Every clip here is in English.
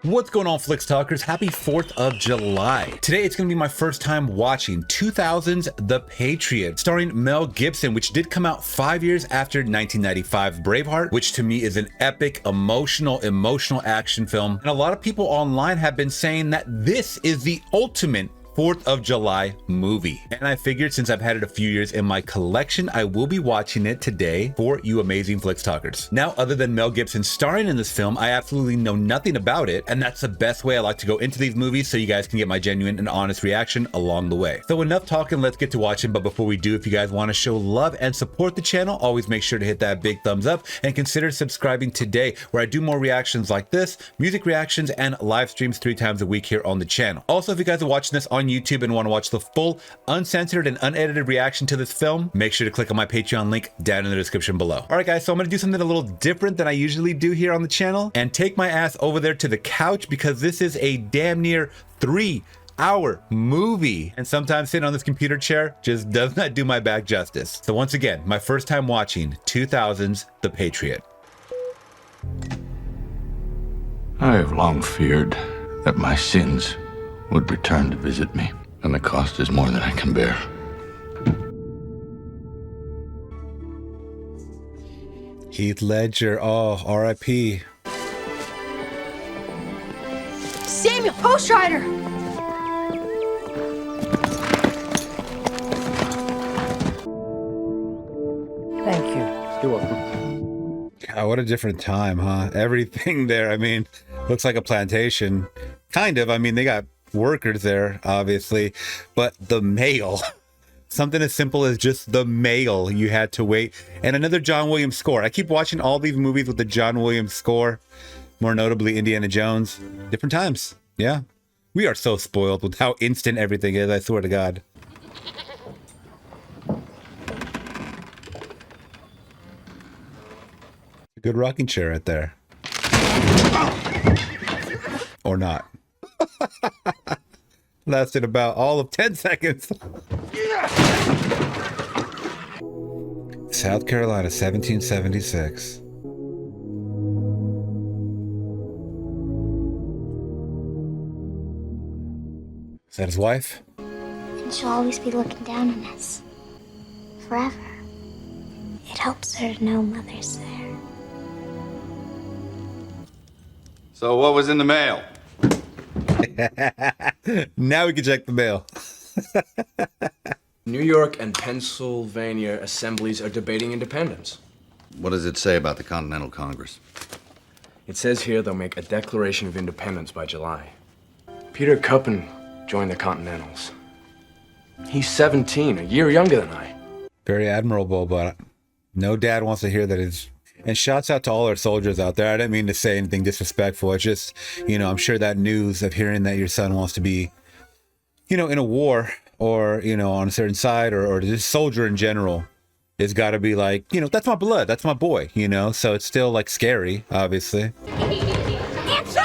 What's going on, Flix Talkers? Happy 4th of July. Today, it's going to be my first time watching 2000's The Patriot, starring Mel Gibson, which did come out 5 years after 1995's Braveheart, which to me is an epic, emotional action film. And a lot of people online have been saying that this is the ultimate 4th of July movie. And I figured since I've had it a few years in my collection, I will be watching it today for you amazing Flix Talkers. Now, other than Mel Gibson starring in this film, I absolutely know nothing about it, and that's the best way I like to go into these movies so you guys can get my genuine and honest reaction along the way. So enough talking, let's get to watching. But before we do, if you guys want to show love and support the channel, always make sure to hit that big thumbs up and consider subscribing today, where I do more reactions like this, music reactions, and live streams 3 times a week here on the channel. Also, if you guys are watching this on YouTube and want to watch the full, uncensored, and unedited reaction to this film, make sure to click on my Patreon link down in the description below. All right, guys, so I'm going to do something a little different than I usually do here on the channel and take my ass over there to the couch because this is a damn near 3-hour movie, and sometimes sitting on this computer chair just does not do my back justice. So once again, my first time watching 2000's The Patriot. I have long feared that my sins would return to visit me, and the cost is more than I can bear. Heath Ledger, oh, R.I.P. Samuel, Post Rider! Thank you. You're welcome. God, what a different time, huh? Everything there, I mean, looks like a plantation. Kind of, I mean, they got workers there, obviously, but the mail, something as simple as just the mail, you had to wait. And another John Williams score. I keep watching all these movies with the John Williams score, more notably Indiana Jones. Different times. Yeah, we are so spoiled with how instant everything is, I swear to God. A good rocking chair right there. Or not. Lasted about all of 10 seconds. South Carolina, 1776. Is that his wife? And she'll always be looking down on us. Forever. It helps her to know Mother's there. So what was in the mail? Now we can check the mail. New York and Pennsylvania assemblies are debating independence. What does it say about the Continental Congress? It says here they'll make a Declaration of Independence by July. Peter Cuppen joined the Continentals. He's 17, a year younger than I. Very admirable, but no dad wants to hear that it's... And shouts out to all our soldiers out there. I didn't mean to say anything disrespectful. It's just, you know, I'm sure that news of hearing that your son wants to be, you know, in a war or, you know, on a certain side or just soldier in general, it's got to be like, you know, that's my blood. That's my boy, you know, so it's still like scary, obviously. It's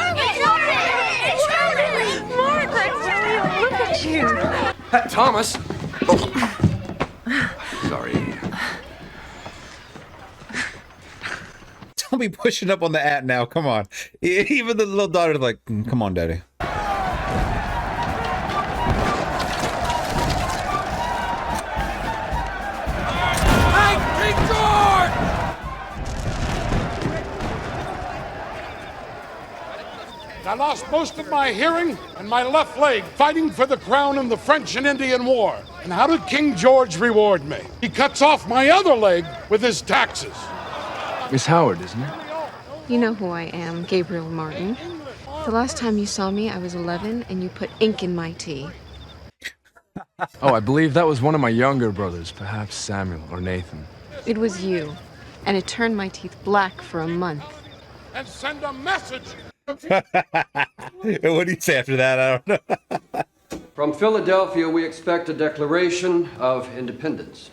Margaret! Look at you! Thomas! Sorry. Don't be pushing up on the at now. Come on. Even the little daughter's like, come on, daddy. I lost most of my hearing and my left leg fighting for the crown in the French and Indian War. And how did King George reward me? He cuts off my other leg with his taxes. Miss Howard, isn't it? You know who I am, Gabriel Martin. The last time you saw me, I was 11, and you put ink in my tea. Oh, I believe that was one of my younger brothers, perhaps Samuel or Nathan. It was you, and it turned my teeth black for a month. And send a message. What do you say after that? I don't know. From Philadelphia, we expect a declaration of independence.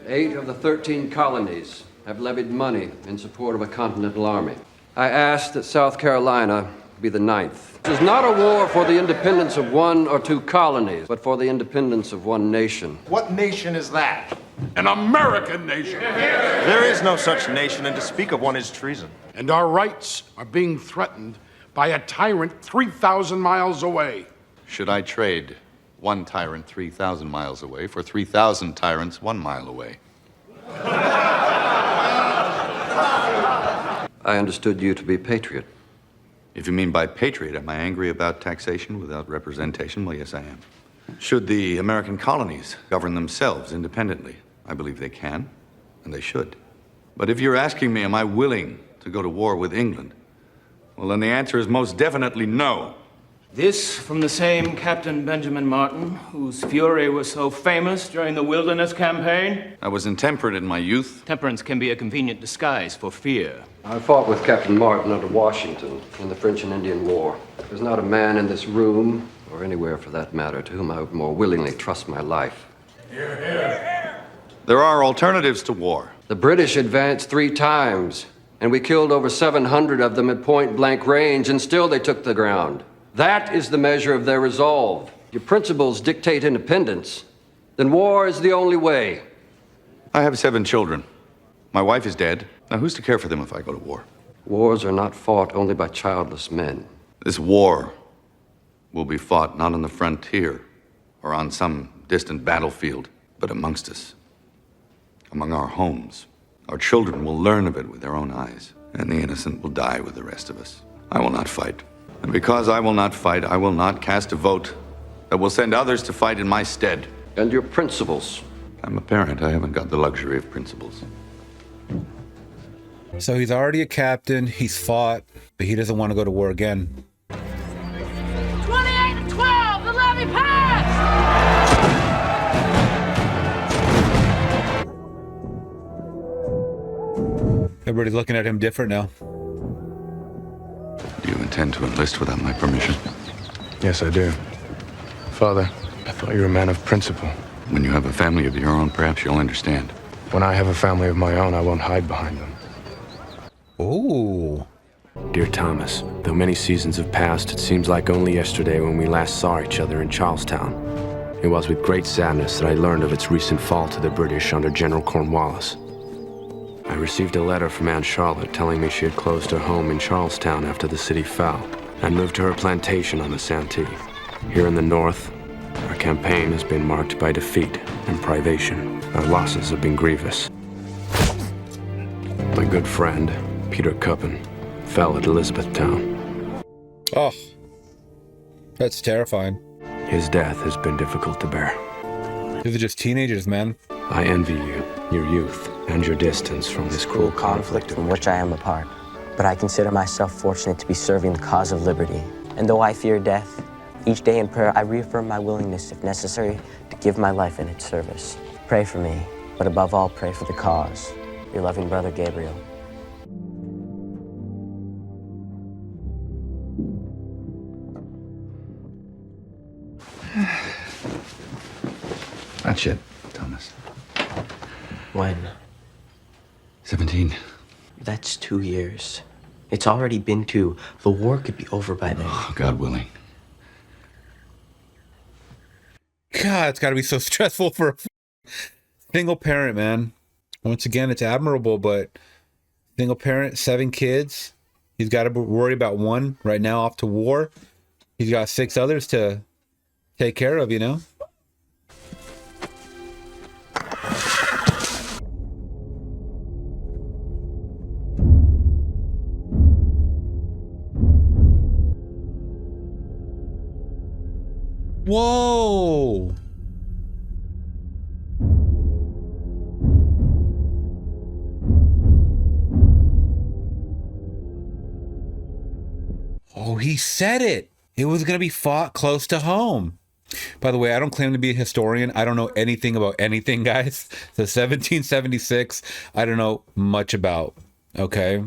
8 of the 13 colonies have levied money in support of a continental army. I ask that South Carolina be the 9th. This is not a war for the independence of 1 or 2 colonies, but for the independence of one nation. What nation is that? An American nation. There is no such nation, and to speak of one is treason. And our rights are being threatened by a tyrant 3,000 miles away. Should I trade one tyrant 3,000 miles away for 3,000 tyrants 1 mile away? I understood you to be Patriot. If you mean by patriot, am I angry about taxation without representation? Well, yes, I am. Should the American colonies govern themselves independently? I believe they can, and they should. But if you're asking me, am I willing to go to war with England? Well, then the answer is most definitely no. This from the same Captain Benjamin Martin, whose fury was so famous during the Wilderness Campaign? I was intemperate in my youth. Temperance can be a convenient disguise for fear. I fought with Captain Martin under Washington in the French and Indian War. There's not a man in this room, or anywhere for that matter, to whom I would more willingly trust my life. Hear, hear. There are alternatives to war. The British advanced 3 times, and we killed over 700 of them at point-blank range, and still they took the ground. That is the measure of their resolve. Your principles dictate independence, then war is the only way. I have 7 children. My wife is dead. Now, who's to care for them if I go to war? Wars are not fought only by childless men. This war will be fought not on the frontier or on some distant battlefield, but amongst us, among our homes. Our children will learn of it with their own eyes, and the innocent will die with the rest of us. I will not fight. And because I will not fight, I will not cast a vote that will send others to fight in my stead. And your principles? I'm a parent. I haven't got the luxury of principles. So he's already a captain, he's fought, but he doesn't want to go to war again. 28 to 12, the levy passed! Everybody's looking at him different now. Do you intend to enlist without my permission? Yes, I do. Father, I thought you were a man of principle. When you have a family of your own, perhaps you'll understand. When I have a family of my own, I won't hide behind them. Oh. Dear Thomas, though many seasons have passed, it seems like only yesterday when we last saw each other in Charlestown. It was with great sadness that I learned of its recent fall to the British under General Cornwallis. I received a letter from Aunt Charlotte telling me she had closed her home in Charlestown after the city fell and moved to her plantation on the Santee. Here in the north, our campaign has been marked by defeat and privation. Our losses have been grievous. My good friend, Peter Cuppen, fell at Elizabethtown. Oh, that's terrifying. His death has been difficult to bear. These are just teenagers, man. I envy you, your youth, and your distance from this cruel conflict from which I am a part. But I consider myself fortunate to be serving the cause of liberty. And though I fear death, each day in prayer I reaffirm my willingness, if necessary, to give my life in its service. Pray for me, but above all, pray for the cause. Your loving brother, Gabriel. Not yet, Thomas. When? 17. That's 2 years. It's already been 2. The war could be over by then. Oh, God willing. God, it's got to be so stressful for a single parent, man. Once again, it's admirable, but single parent, 7 kids. He's got to worry about 1 right now off to war. He's got 6 others to take care of, you know? Whoa! Oh, he said it. It was going to be fought close to home. By the way, I don't claim to be a historian. I don't know anything about anything, guys. So 1776, I don't know much about. Okay?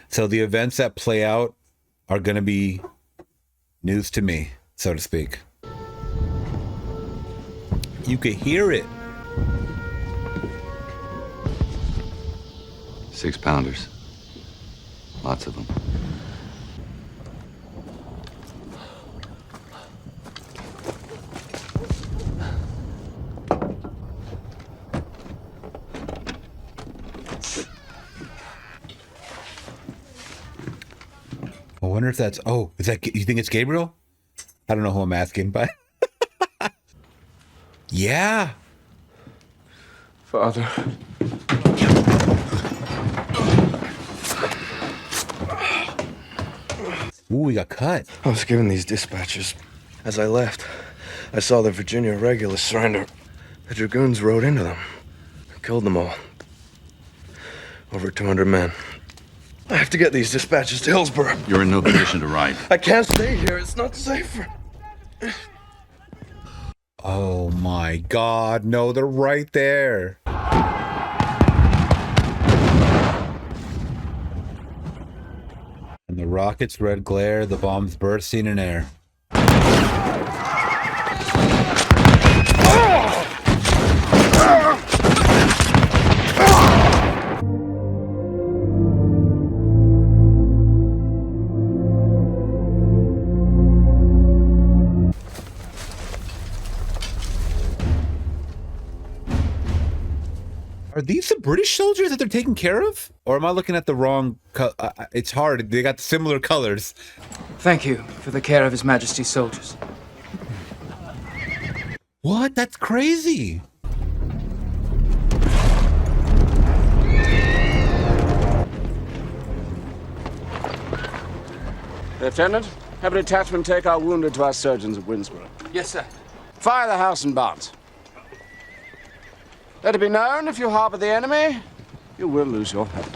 So the events that play out are going to be news to me, so to speak. You could hear it. 6-pounders. Lots of them. wonder if that's... Oh, is that... You think it's Gabriel? I don't know who I'm asking, but... Yeah. Father. Ooh, we got cut. I was given these dispatches. As I left, I saw the Virginia regulars surrender. The dragoons rode into them. Killed them all. Over 200 men. I have to get these dispatches to Hillsborough. You're in no position to ride. I can't stay here. It's not safe. Oh my God. No, they're right there. And the rockets' red glare, the bombs bursting in air. Are these the British soldiers that they're taking care of? Or am I looking at the wrong... it's hard. They got similar colors. Thank you for the care of His Majesty's soldiers. What? That's crazy. Lieutenant, have a detachment take our wounded to our surgeons at Winsboro. Yes, sir. Fire the house and barns. Let it be known, if you harbor the enemy, you will lose your head.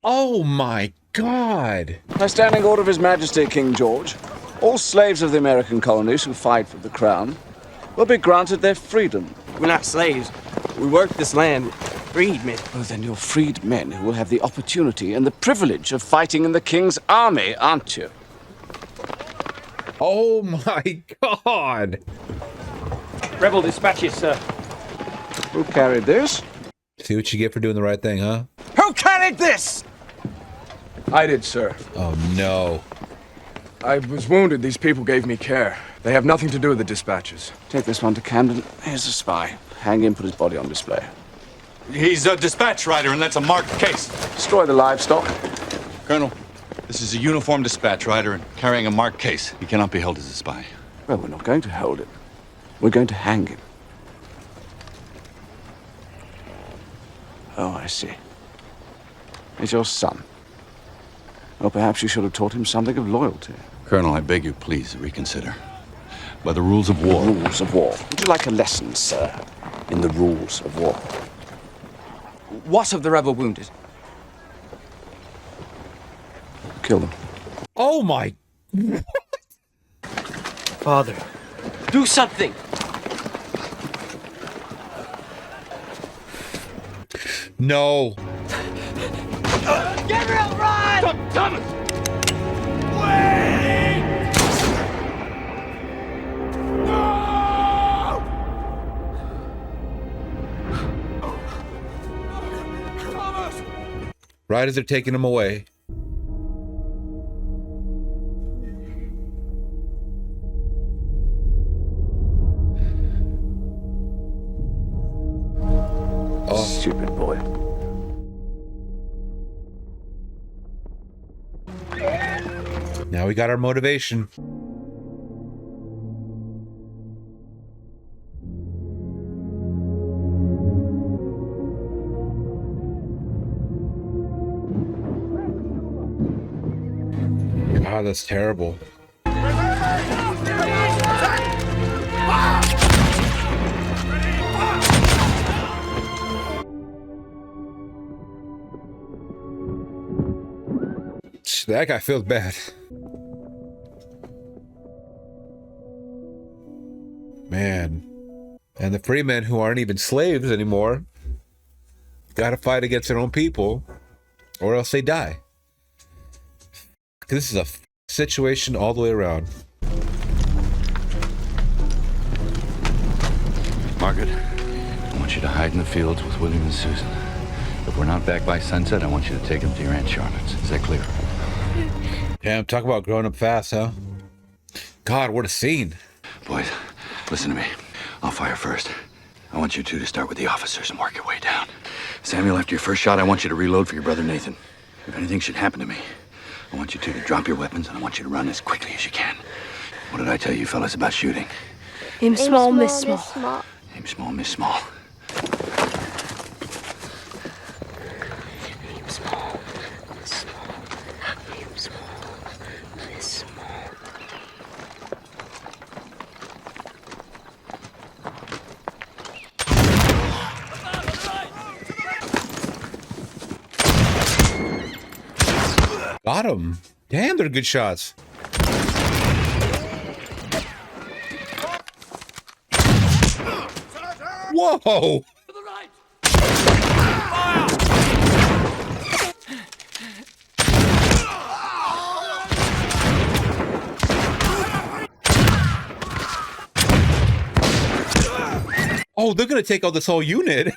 Oh my God. By standing order of His Majesty King George, all slaves of the American colonies who fight for the crown will be granted their freedom. We're not slaves. We work this land. Freedmen. Well, then you're freed men who will have the opportunity and the privilege of fighting in the King's army, aren't you? Oh my God. Rebel dispatches, sir. Who carried this? See what you get for doing the right thing, huh? Who carried this? I did, sir. Oh no. I was wounded. These people gave me care. They have nothing to do with the dispatches. Take this one to Camden. Here's a spy. Hang him, put his body on display. He's a dispatch rider, and that's a marked case. Destroy the livestock. Colonel, this is a uniformed dispatch rider and carrying a marked case. He cannot be held as a spy. Well, we're not going to hold him. We're going to hang him. Oh, I see. He's your son. Or perhaps you should have taught him something of loyalty. Colonel, I beg you, please reconsider. By the rules of war. Rules of war. Would you like a lesson, sir, in the rules of war? What of the rebel wounded? Kill them. Oh my... Father, do something. No. Gabriel, run! Thomas! Wait! No! Thomas! Right as they're taking him away. Oh, stupid boy. Now we got our motivation. God, that's terrible. That guy feels bad. Man. And the free men who aren't even slaves anymore gotta fight against their own people or else they die. This is a situation all the way around. Margaret, I want you to hide in the fields with William and Susan. If we're not back by sunset, I want you to take them to your Aunt Charlotte's. Is that clear? Damn, talk about growing up fast, huh? God, what a scene. Boys, listen to me. I'll fire first. I want you two to start with the officers and work your way down. Samuel, after your first shot, I want you to reload for your brother Nathan. If anything should happen to me, I want you two to drop your weapons, and I want you to run as quickly as you can. What did I tell you fellas about shooting? Aim small, miss small. Aim small, miss small. Aim small, miss small. Aim small, miss small. Got him. Damn, they're good shots. Whoa! Oh, they're gonna take out this whole unit.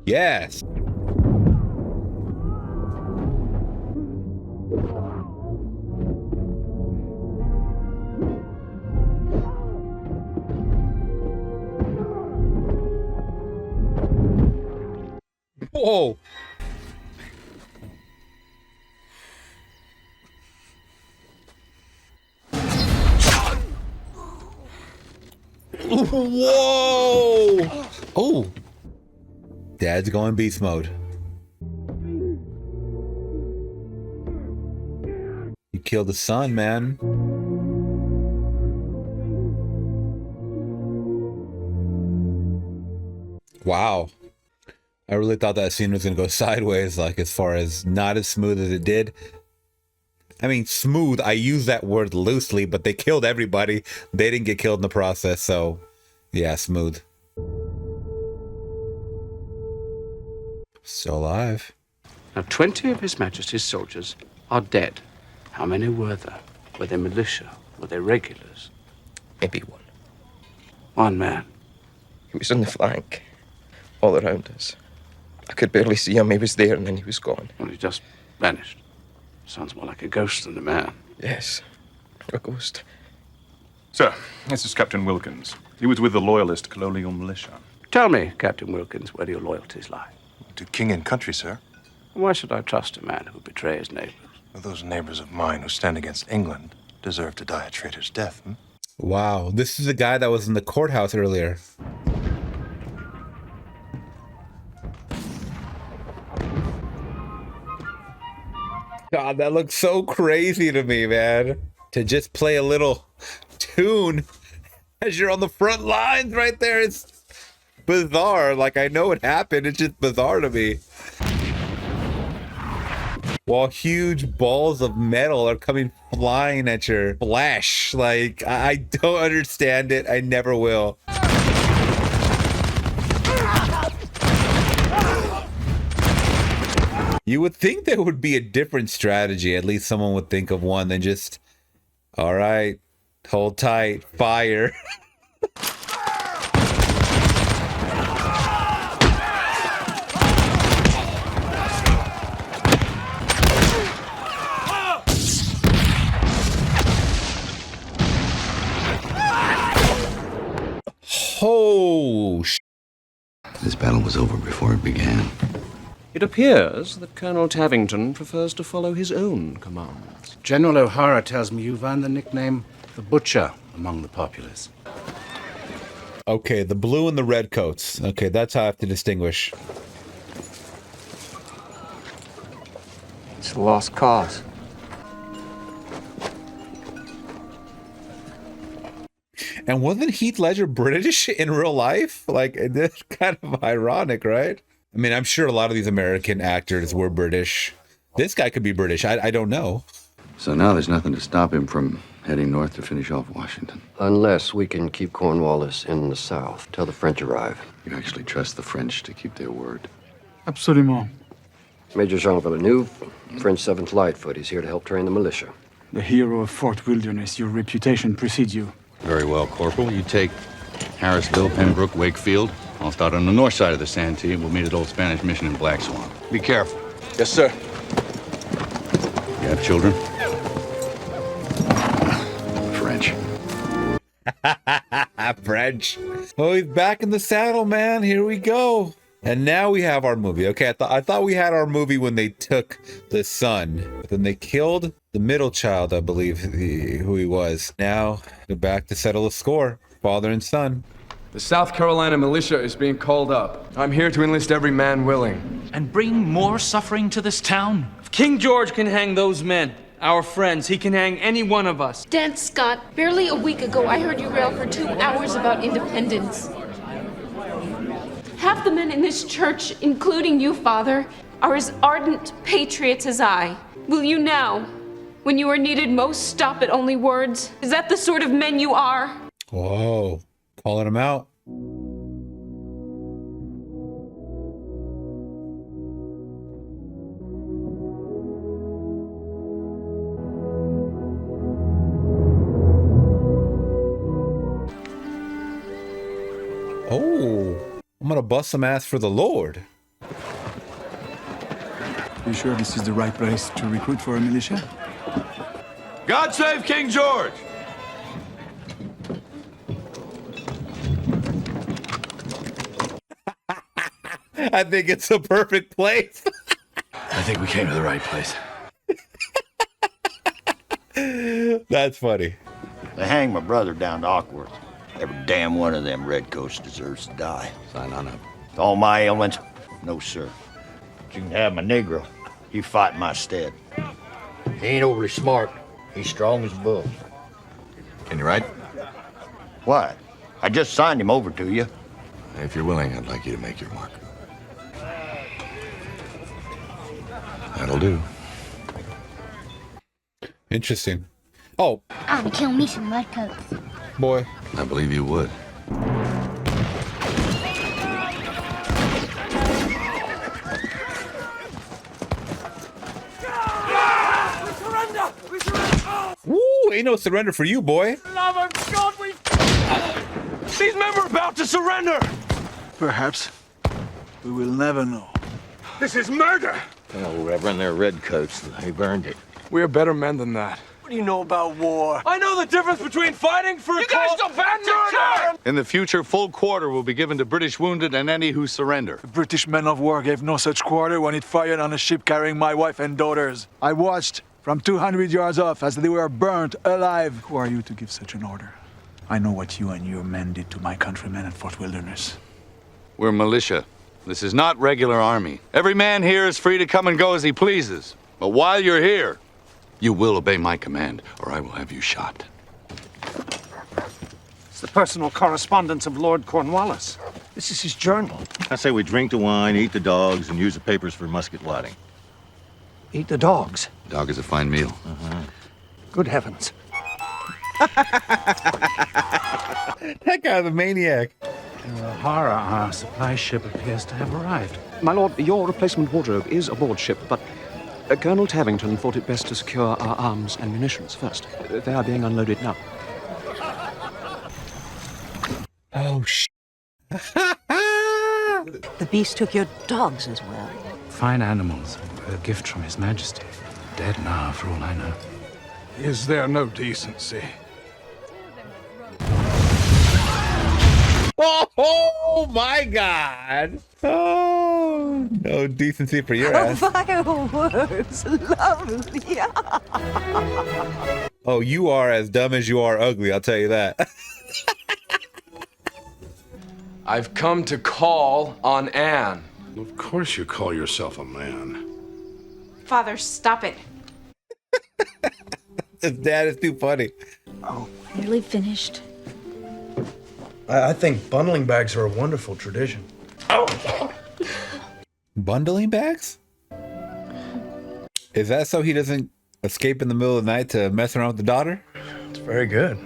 Yes. Whoa. Whoa. Oh. Dad's going beast mode. You killed the son, man. Wow. I really thought that scene was going to go sideways, like as far as not as smooth as it did. I mean, smooth, I use that word loosely, but they killed everybody. They didn't get killed in the process, so yeah, smooth. Still alive. Now, 20 of His Majesty's soldiers are dead. How many were there? Were they militia? Were they regulars? Maybe one. One man. He was on the flank, all around us. I could barely see him. He was there and then he was gone. Well, he just vanished. Sounds more like a ghost than a man. Yes, a ghost. Sir, this is Captain Wilkins. He was with the Loyalist Colonial Militia. Tell me, Captain Wilkins, where do your loyalties lie? To king and country, sir. Why should I trust a man who would betray his neighbors? Well, those neighbors of mine who stand against England deserve to die a traitor's death. Wow, this is the guy that was in the courthouse earlier. God, that looks so crazy to me, man. To just play a little tune as you're on the front lines right there. It's bizarre. Like, I know it happened. It's just bizarre to me. While huge balls of metal are coming flying at your flesh. Like, I don't understand it. I never will. You would think there would be a different strategy. At least someone would think of one than just, all right, hold tight, fire. Oh, This battle was over before it began. It appears that Colonel Tavington prefers to follow his own commands. General O'Hara tells me you've earned the nickname the Butcher among the populace. Okay, the blue and the red coats. Okay, that's how I have to distinguish. It's a lost cause. And wasn't Heath Ledger British in real life? Like, it's kind of ironic, right? I mean, I'm sure a lot of these American actors were British. This guy could be British. I don't know. So now there's nothing to stop him from heading north to finish off Washington. Unless we can keep Cornwallis in the south till the French arrive. You actually trust the French to keep their word? Absolument. Major Jean Villeneuve, French 7th Lightfoot. He's here to help train the militia. The hero of Fort Wilderness, your reputation precedes you. Very well, Corporal. You take Harrisville, Pembroke, Wakefield. I'll start on the north side of the Santee. We'll meet at Old Spanish Mission in Black Swamp. Be careful. Yes, sir. You have children? French. French. Oh, he's back in the saddle, man. Here we go. And now we have our movie. Okay, I thought we had our movie when they took the son, but then they killed the middle child, I believe, who he was. Now they're back to settle a score, father and son. The South Carolina militia is being called up. I'm here to enlist every man willing. And bring more suffering to this town? If King George can hang those men, our friends, he can hang any one of us. Dan Scott, barely a week ago, I heard you rail for 2 hours about independence. Half the men in this church, including you, Father, are as ardent patriots as I. Will you now, when you are needed most, stop at only words? Is that the sort of men you are? Whoa, calling him out. Oh, I'm gonna bust some ass for the Lord. You sure this is the right place to recruit for a militia? God save King George! I think it's a perfect place. I think we came to the right place. That's funny. They hanged my brother down to Awkworth. Every damn one of them redcoats deserves to die. Sign on up. All my ailments? No, sir. But you can have my Negro. He fight in my stead. He ain't overly smart. He's strong as a bull. Can you write? Why? I just signed him over to you. If you're willing, I'd like you to make your mark. That'll do. Interesting. Oh. I'll kill me some redcoats. Boy. I believe you would. Woo, ain't no surrender for you, boy. Love of God, these men were about to surrender. Perhaps. We will never know. This is murder. Oh, Reverend, they're redcoats. They burned it. We're better men than that. What do you know about war? I know the difference between fighting for a cause. You guys go back to murder. In the future, full quarter will be given to British wounded and any who surrender. The British men of war gave no such quarter when it fired on a ship carrying my wife and daughters. I watched from 200 yards off as they were burnt alive. Who are you to give such an order? I know what you and your men did to my countrymen at Fort Wilderness. We're militia. This is not regular army. Every man here is free to come and go as he pleases. But while you're here, you will obey my command, or I will have you shot. It's the personal correspondence of Lord Cornwallis. This is his journal. I say we drink the wine, eat the dogs, and use the papers for musket loading. Eat the dogs. Dog is a fine meal. Good heavens. That guy's a maniac. O'Hara, our supply ship appears to have arrived. My lord, your replacement wardrobe is aboard ship, but Colonel Tavington thought it best to secure our arms and munitions first. They are being unloaded now. Oh, The beast took your dogs as well. Fine animals, a gift from His Majesty. Dead now, for all I know. Is there no decency? Oh my God! Oh, no decency for your ass. Vile words, lovely. Oh, you are as dumb as you are ugly, I'll tell you that. I've come to call on Anne. Of course you call yourself a man. Father, stop it. His dad is too funny. Oh, nearly finished. I think bundling bags are a wonderful tradition. Bundling bags? Is that so he doesn't escape in the middle of the night to mess around with the daughter? It's very good.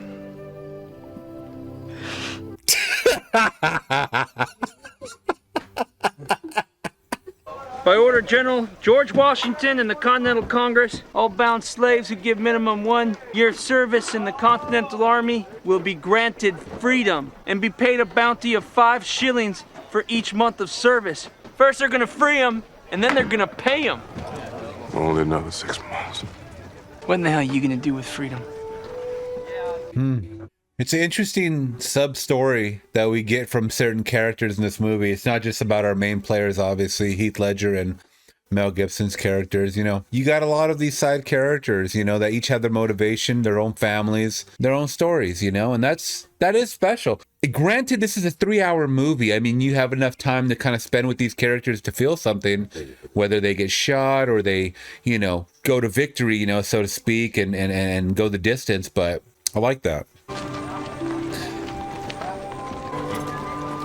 By order General George Washington and the Continental Congress, all bound slaves who give minimum 1 year service in the Continental Army will be granted freedom and be paid a bounty of 5 shillings for each month of service. First they're gonna free them, and then they're gonna pay them. Only another 6 months. What the hell are you gonna do with freedom? It's an interesting sub-story that we get from certain characters in this movie. It's not just about our main players, obviously, Heath Ledger and Mel Gibson's characters. You know, you got a lot of these side characters, you know, that each have their motivation, their own families, their own stories, you know, and that is special. Granted, this is a 3-hour movie. I mean, you have enough time to kind of spend with these characters to feel something, whether they get shot or they, you know, go to victory, you know, so to speak, and go the distance. But I like that.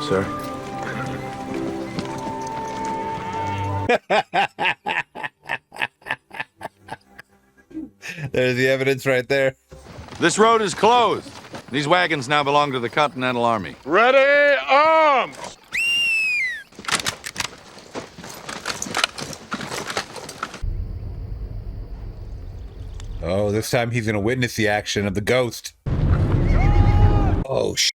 Sir? There's the evidence right there. This road is closed. These wagons now belong to the Continental Army. Ready, arms! Oh, this time he's gonna witness the action of the ghost. Oh, shit.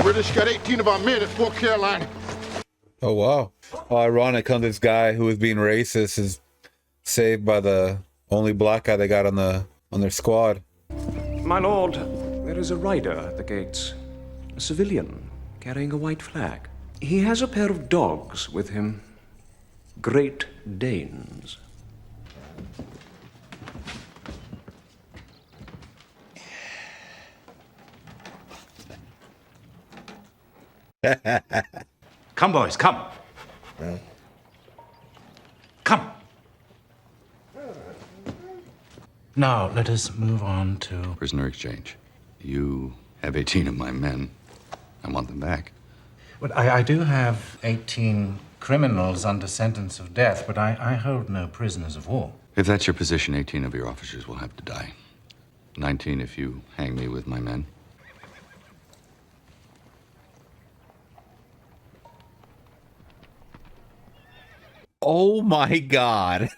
British got 18 of our men at Fort Carolina. Oh, wow. Oh, ironic how this guy who was being racist is saved by the only black guy they got on their squad. My lord, there is a rider at the gates. A civilian carrying a white flag. He has a pair of dogs with him. Great Danes. Come, boys, come. Come. Now, let us move on to... Prisoner exchange. You have 18 of my men. I want them back. Well, I do have 18 criminals under sentence of death, but I hold no prisoners of war. If that's your position, 18 of your officers will have to die. 19 if you hang me with my men. Oh my God.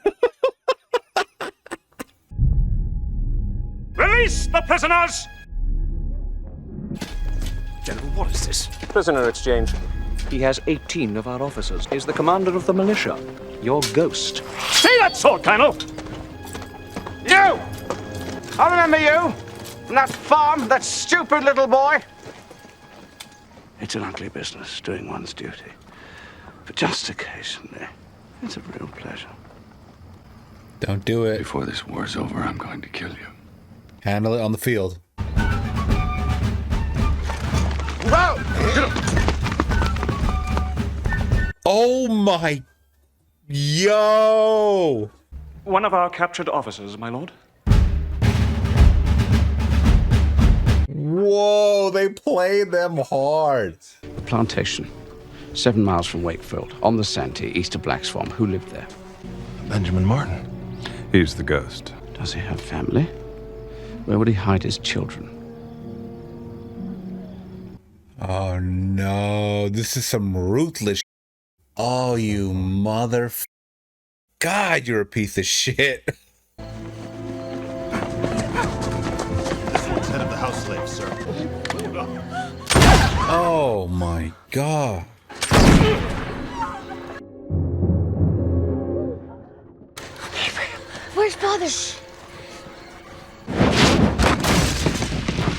Release the prisoners! General, what is this? Prisoner exchange. He has 18 of our officers. He's the commander of the militia. Your ghost. See that sword, Colonel! You! I remember you! From that farm, that stupid little boy. It's an ugly business, doing one's duty. But just occasionally, it's a real pleasure. Don't do it. Before this war's over, I'm going to kill you. Handle it on the field. Whoa! Oh my... Yo! One of our captured officers, my lord. Whoa, they played them hard. The plantation, 7 miles from Wakefield, on the Santee, east of Black Swamp. Who lived there? Benjamin Martin. He's the ghost. Does he have family? Where would he hide his children? Oh no, this is some ruthless shit. Oh, you mother... God, you're a piece of shit. This one's head of the house slave, sir. Oh my God. Where's Father?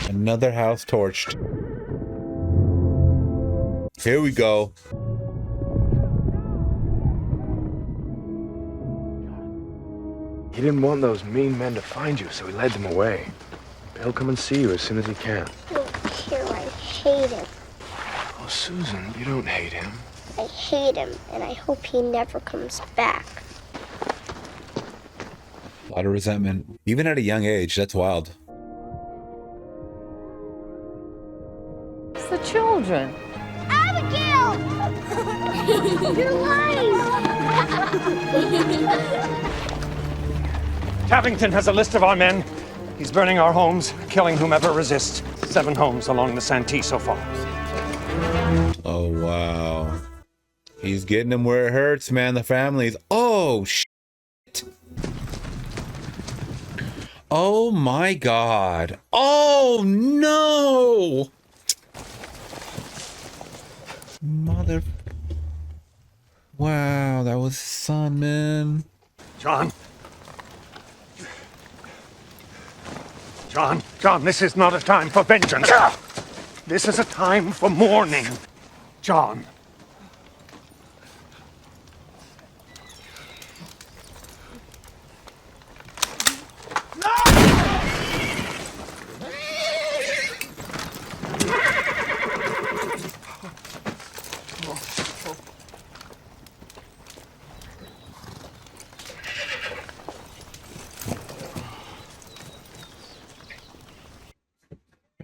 Another house torched. Here we go. He didn't want those mean men to find you, so he led them away. He'll come and see you as soon as he can. I don't care, I hate him. Oh, Susan, you don't hate him. I hate him, and I hope he never comes back. A lot of resentment. Even at a young age, that's wild. It's the children. Abigail! You're lying! Tappington has a list of our men. He's burning our homes, killing whomever resists. 7 homes along the Santee so far. Oh, wow. He's getting them where it hurts, man. The families. Oh, shit. Oh, my God. Oh, no. Mother. Wow, that was his son, man. John. John, this is not a time for vengeance. This is a time for mourning. John.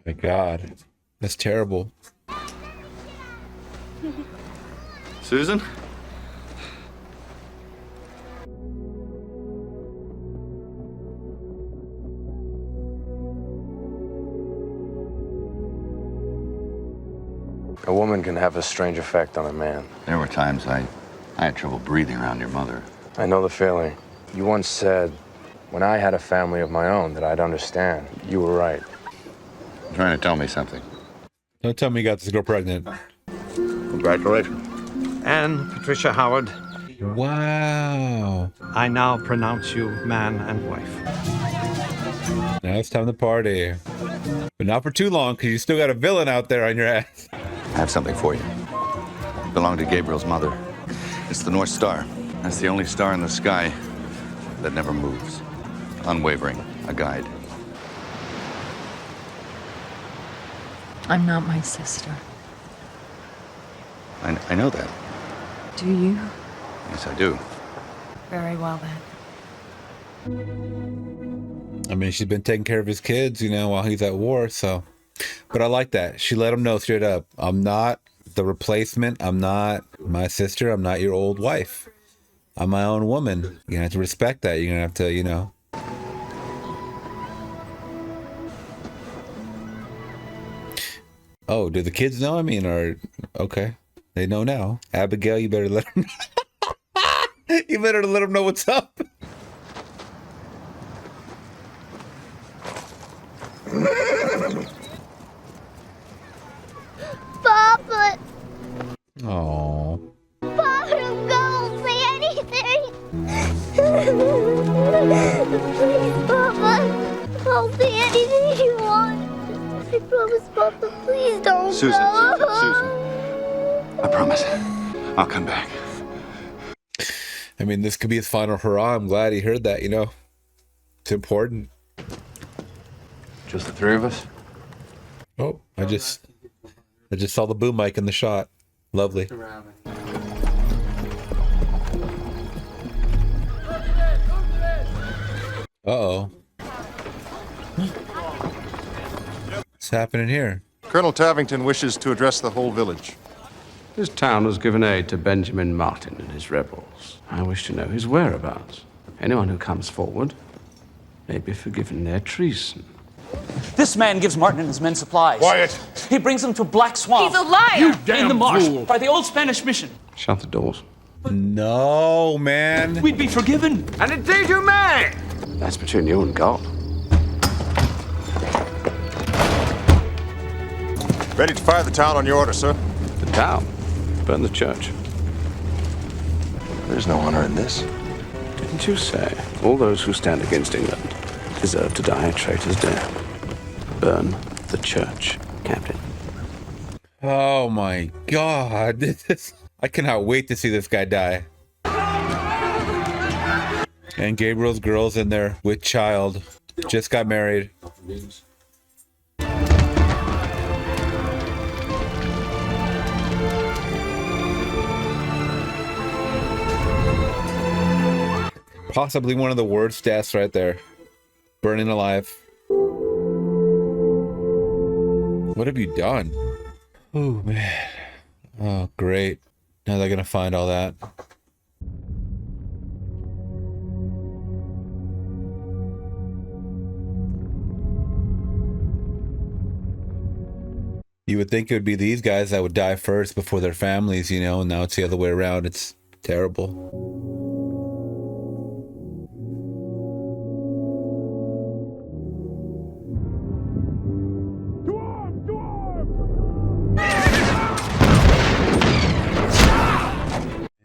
My God, that's terrible. Susan? A woman can have a strange effect on a man. There were times I had trouble breathing around your mother. I know the feeling. You once said, when I had a family of my own, that I'd understand. You were right. You're trying to tell me something. Don't tell me you got this girl pregnant. Congratulations. Anne Patricia Howard. Wow. I now pronounce you man and wife. Now it's time to party. But not for too long, because you still got a villain out there on your ass. I have something for you. It belonged to Gabriel's mother. It's the North Star. That's the only star in the sky that never moves. Unwavering, a guide. I'm not my sister. I know that. Do you? Yes, I do. Very well then. I mean, she's been taking care of his kids, you know, while he's at war, so. But I like that. She let him know straight up, I'm not the replacement. I'm not my sister. I'm not your old wife. I'm my own woman. You're gonna have to respect that. You're gonna have to, you know. Oh, do the kids know? I mean, or okay, they know now. Abigail, you better let them. You better let them know what's up. Papa! Oh. Papa, don't say anything! Please, Papa! I'll say anything you want. I promise, Papa, please don't Susan, go. Susan. I promise. I'll come back. I mean, this could be his final hurrah. I'm glad he heard that, you know. It's important. Just the three of us? Oh, I just saw the boom mic in the shot. Lovely. Uh-oh. What's happening here? Colonel Tavington wishes to address the whole village. This town has given aid to Benjamin Martin and his rebels. I wish to know his whereabouts. Anyone who comes forward may be forgiven their treason. This man gives Martin and his men supplies. Quiet! He brings them to Black Swamp. He's a liar! You damn in the marsh fool. by the old Spanish mission. Shut the doors. No, man. We'd be forgiven. And indeed you may! That's between you and God. Ready to fire the town on your order, sir. The town? Burn the church. There's no honor in this. Didn't you say all those who stand against England deserve to die a traitor's death? Burn the church, Captain. Oh my God. I cannot wait to see this guy die. And Gabriel's girl's in there with child. Just got married. Possibly one of the worst deaths right there. Burning alive. What have you done? Oh, man. Oh, great. Now they're gonna find all that. You You would think it would be these guys that would die first before their families, you know, and now it's the other way around. It's terrible.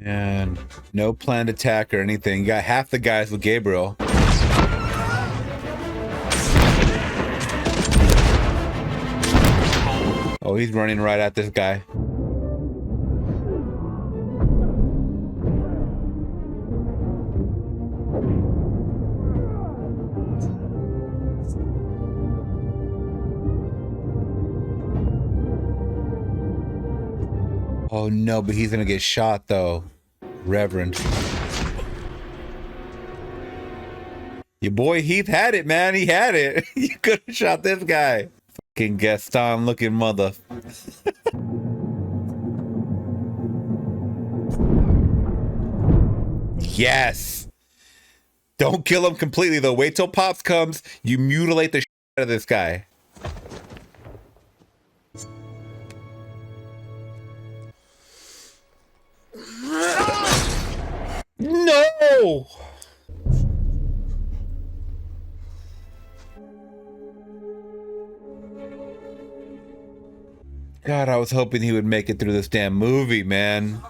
And no planned attack or anything. You got half the guys with Gabriel. Oh, he's running right at this guy. Oh no, but he's gonna get shot though. Reverend. Your boy Heath had it, man. He had it. You could have shot this guy. Fucking Gaston looking mother. Yes. Don't kill him completely though. Wait till Pops comes. You mutilate the shit out of this guy. No! God, I was hoping he would make it through this damn movie, man.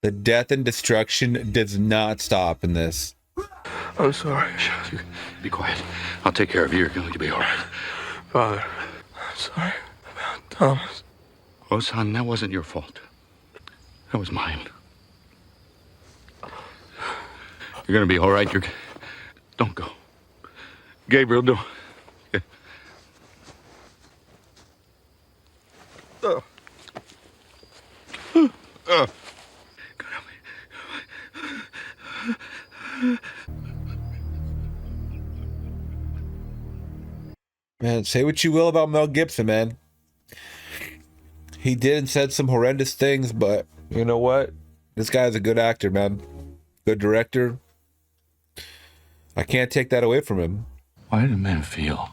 The death and destruction does not stop in this. I'm sorry. Be quiet. I'll take care of you. You're going to be all right. Father, I'm sorry about Thomas. Oh, son, that wasn't your fault. That was mine. You're going to be all right. Don't go. Gabriel, don't. Yeah. Man, say what you will about Mel Gibson, man. He did and said some horrendous things, but you know what? This guy's a good actor, man. Good director. I can't take that away from him. Why do men feel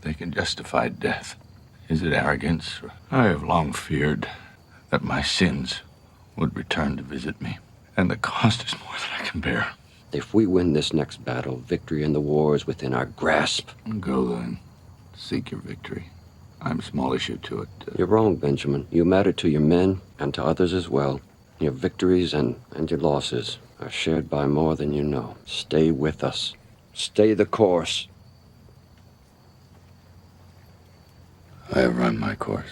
they can justify death? Is it arrogance? I have long feared that my sins would return to visit me, and the cost is more than I can bear. If we win this next battle, victory in the war is within our grasp. Go then. Seek your victory. I'm small issue to it. You're wrong, Benjamin. You matter to your men and to others as well. Your victories and your losses are shared by more than you know. Stay with us. Stay the course. I have run my course.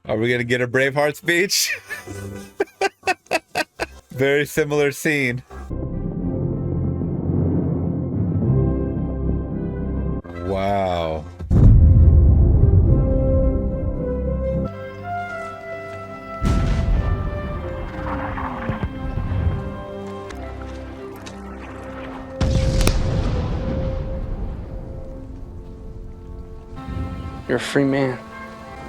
Are we gonna get a Braveheart speech? Very similar scene. Wow. You're a free man.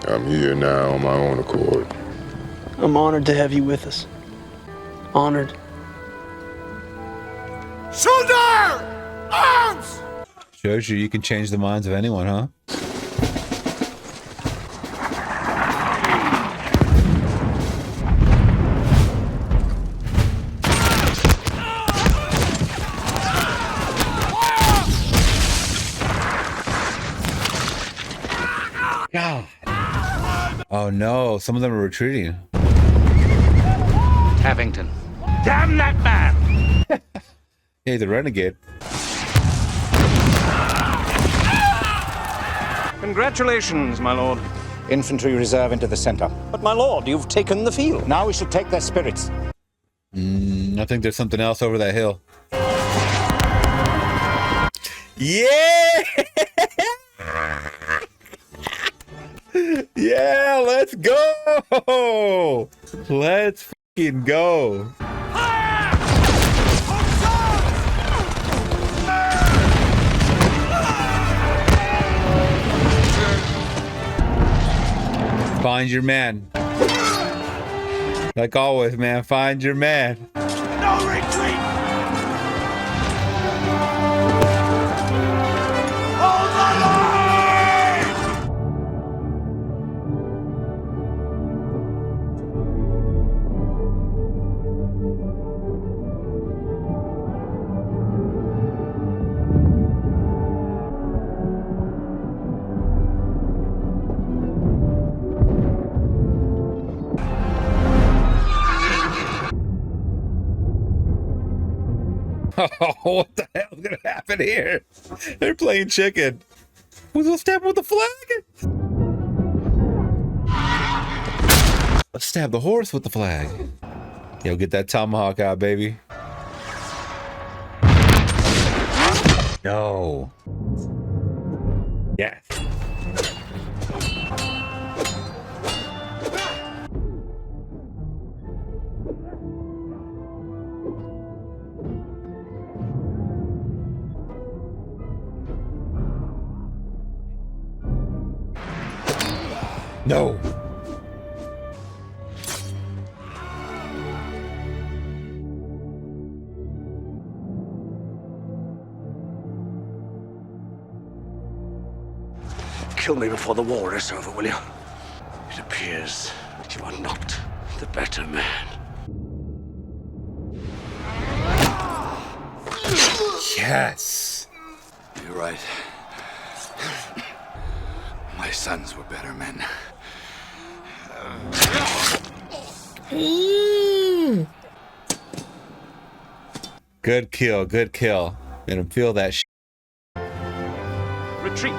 I'm here now on my own accord. I'm honored to have you with us. Honored. Shoulder! Arms! Shows you can change the minds of anyone, huh? God. Oh no, some of them are retreating. Abington. Damn that man! Hey, the renegade. Congratulations, my lord. Infantry reserve into the center. But my lord, you've taken the field. Now we should take their spirits. I think there's something else over that hill. Yeah! Yeah, let's go! Let's fucking go. Find your man. Like always, man. Find your man. No retreat! Hold the line! Oh, what the hell's gonna happen here? They're playing chicken. Who's gonna stab him with the flag? Let's stab the horse with the flag. Yo, get that tomahawk out, baby. No. Yes. No. Kill me before the war is over, will you? It appears that you are not the better man. Yes. You're right. My sons were better men. Good kill, good kill. Made him feel that shit. Retreat.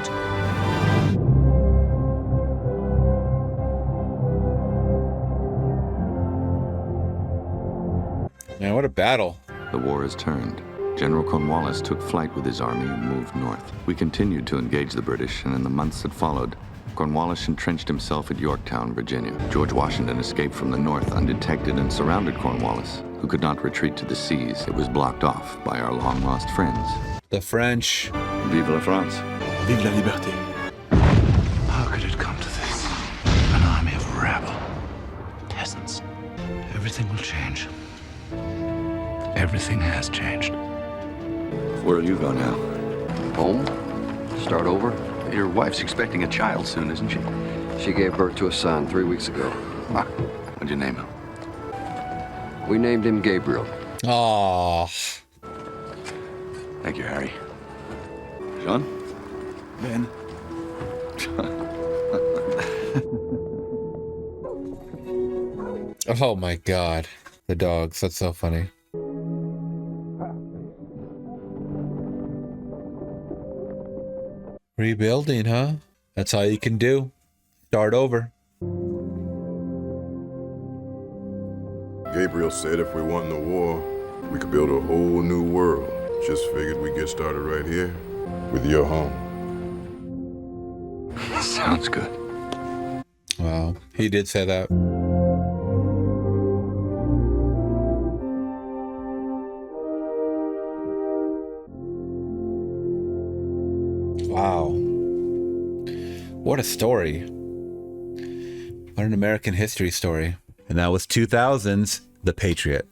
Man, what a battle. The war has turned. General Cornwallis took flight with his army and moved north. We continued to engage the British, and in the months that followed, Cornwallis entrenched himself at Yorktown, Virginia. George Washington escaped from the north undetected and surrounded Cornwallis, who could not retreat to the seas. It was blocked off by our long-lost friends. The French. Vive la France. Vive la liberté. How could it come to this? An army of rabble. Peasants. Everything will change. Everything has changed. Where'll you go now? Home? Start over? Your wife's expecting a child soon, isn't she? She gave birth to a son 3 weeks ago. What'd you name him? We named him Gabriel. Aww. Thank you, Harry. Sean? Ben. Oh my god. The dogs. That's so funny. Rebuilding, huh? That's all you can do. Start over. Gabriel said if we won the war, we could build a whole new world. Just figured we'd get started right here with your home. Sounds good. Wow. He did say that. Wow. What a story. What an American history story. And that was 2000's The Patriot.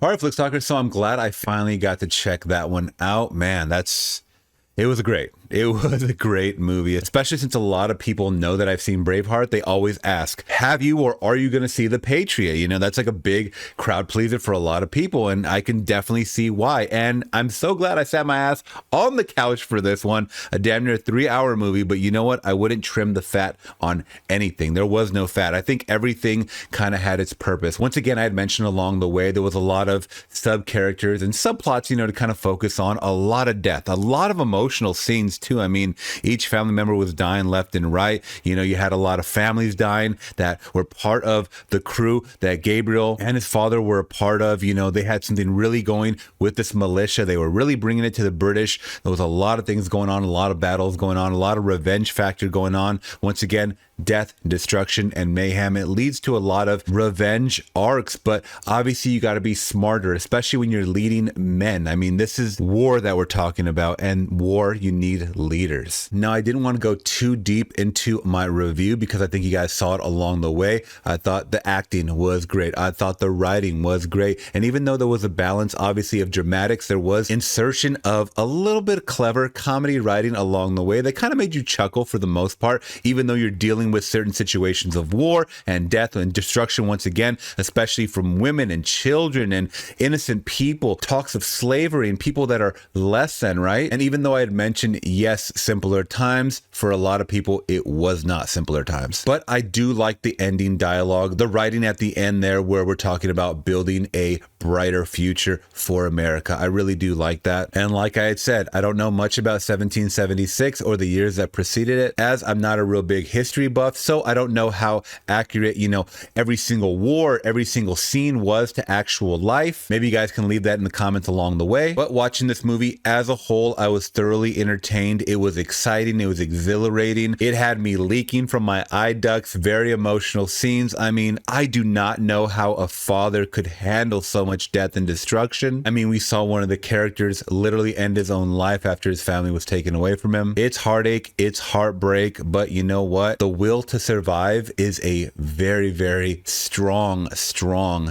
All right, Flix Talkers, so I'm glad I finally got to check that one out. Man, it was great. It was a great movie, especially since a lot of people know that I've seen Braveheart. They always ask, have you or are you going to see The Patriot? You know, that's like a big crowd pleaser for a lot of people, and I can definitely see why. And I'm so glad I sat my ass on the couch for this one, a damn near 3-hour movie. But you know what? I wouldn't trim the fat on anything. There was no fat. I think everything kind of had its purpose. Once again, I had mentioned along the way, there was a lot of sub characters and subplots, you know, to kind of focus on. A lot of death, a lot of emotional scenes too. I mean, each family member was dying left and right. You know, you had a lot of families dying that were part of the crew that Gabriel and his father were a part of. You know, they had something really going with this militia. They were really bringing it to the British. There was a lot of things going on, a lot of battles going on, a lot of revenge factor going on. Once again, death, destruction, and mayhem. It leads to a lot of revenge arcs, but obviously you got to be smarter, especially when you're leading men. I mean, this is war that we're talking about, and war, you need trusted leaders. Now, I didn't want to go too deep into my review because I think you guys saw it along the way. I thought the acting was great. I thought the writing was great. And even though there was a balance, obviously, of dramatics, there was insertion of a little bit of clever comedy writing along the way that kind of made you chuckle for the most part, even though you're dealing with certain situations of war and death and destruction once again, especially from women and children and innocent people, talks of slavery and people that are less than, right? And even though I had mentioned, yes, simpler times, for a lot of people, it was not simpler times. But I do like the ending dialogue, the writing at the end there where we're talking about building a brighter future for America. I really do like that. And like I had said, I don't know much about 1776 or the years that preceded it, as I'm not a real big history buff, so I don't know how accurate, you know, every single war, every single scene was to actual life. Maybe you guys can leave that in the comments along the way. But watching this movie as a whole, I was thoroughly entertained. It was exciting. It was exhilarating. It had me leaking from my eye ducts. Very emotional scenes. I mean, I do not know how a father could handle so much death and destruction. I mean, we saw one of the characters literally end his own life after his family was taken away from him. It's heartache, it's heartbreak, but you know what? The will to survive is a very, very strong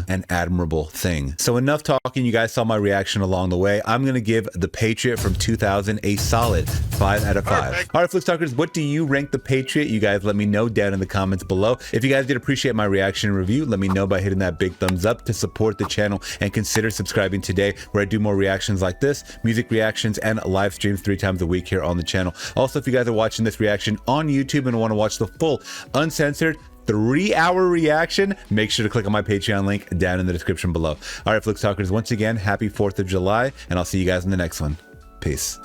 and admirable thing. So enough talking. You guys saw my reaction along the way. I'm going to give The Patriot from 2000 a solid 5 out of 5. Perfect. All right, Flix Talkers, what do you rank The Patriot? You guys let me know down in the comments below. If you guys did appreciate my reaction and review, let me know by hitting that big thumbs up to support the channel, and consider subscribing today, where I do more reactions like this, music reactions, and live streams 3 times a week here on the channel. Also, if you guys are watching this reaction on YouTube and want to watch the full uncensored 3-hour reaction, make sure to click on my Patreon link down in the description below. All right, Flix Talkers, once again, happy 4th of July, and I'll see you guys in the next one. Peace.